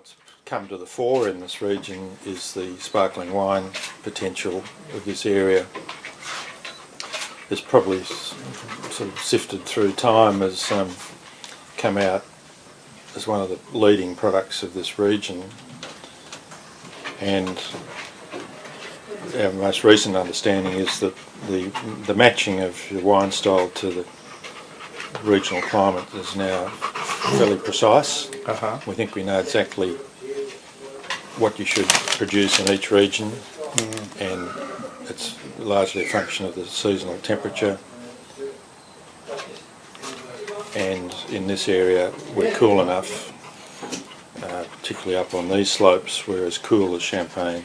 What's come to the fore in this region is the sparkling wine potential of this area. It's probably sort of sifted through time as come out as one of the leading products of this region, and our most recent understanding is that the matching of the wine style to the regional climate is now fairly precise. We think we know exactly what you should produce in each region, and it's largely a function of the seasonal temperature. And in this area we're cool enough, particularly up on these slopes, we're as cool as Champagne,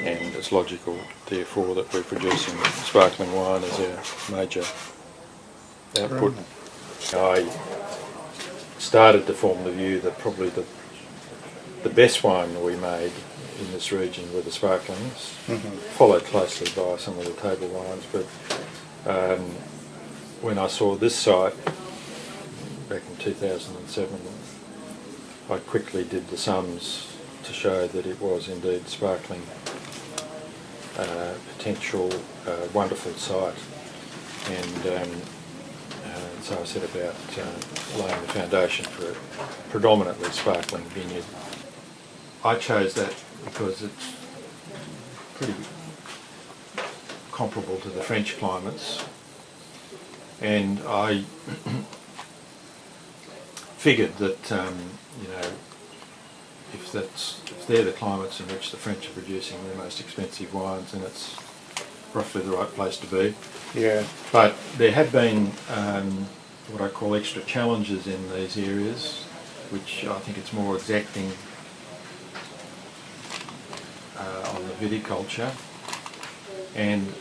and it's logical therefore that we're producing sparkling wine as our major output. I started to form the view that probably the best wine that we made in this region were the sparklings, followed closely by some of the table wines, but when I saw this site back in 2007, I quickly did the sums to show that it was indeed sparkling potential, wonderful site, and so I set about laying the foundation for a predominantly sparkling vineyard. I chose that because it's pretty comparable to the French climates, and I figured that if they're the climates in which the French are producing their most expensive wines, then it's roughly the right place to be. Yeah. But there have been what I call extra challenges in these areas, which I think it's more exacting on the viticulture. And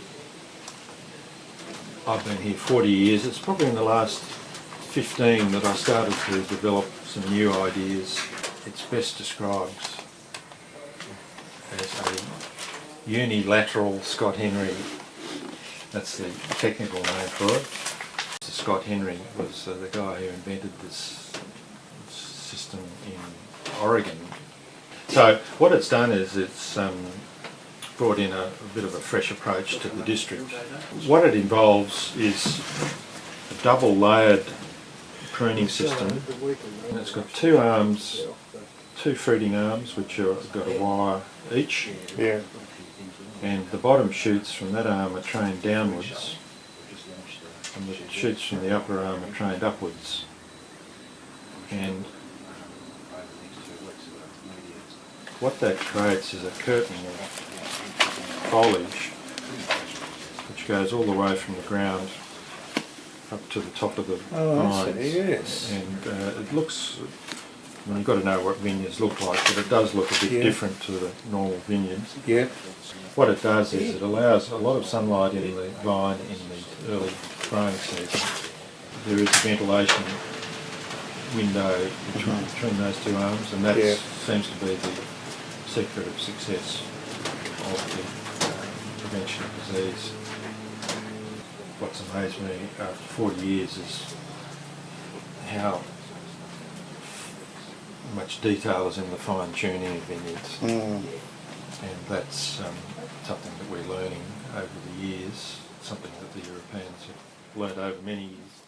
I've been here 40 years. It's probably in the last 15 that I started to develop some new ideas. It's best described as a unilateral Scott Henry. That's the technical name for it. Scott Henry was the guy who invented this system in Oregon. So what it's done is it's brought in a bit of a fresh approach to the district. What it involves is a double layered pruning system, and it's got two arms, two fruiting arms which have got a wire each. Yeah. And the bottom shoots from that arm are trained downwards, and the shoots from the upper arm are trained upwards. And what that creates is a curtain of foliage which goes all the way from the ground up to the top of the vines. Yes. And it looks, I mean, you've got to know what vineyards look like, but it does look a bit different to the normal vineyards. Yeah. What it does is it allows a lot of sunlight in the vine in the early growing season. There is a ventilation window between those two arms, and that seems to be the secret of success of the prevention of disease. What's amazed me after 40 years is how much detail is in the fine tuning of vineyards. And that's something that we're learning over the years, something that the Europeans have learned over many years.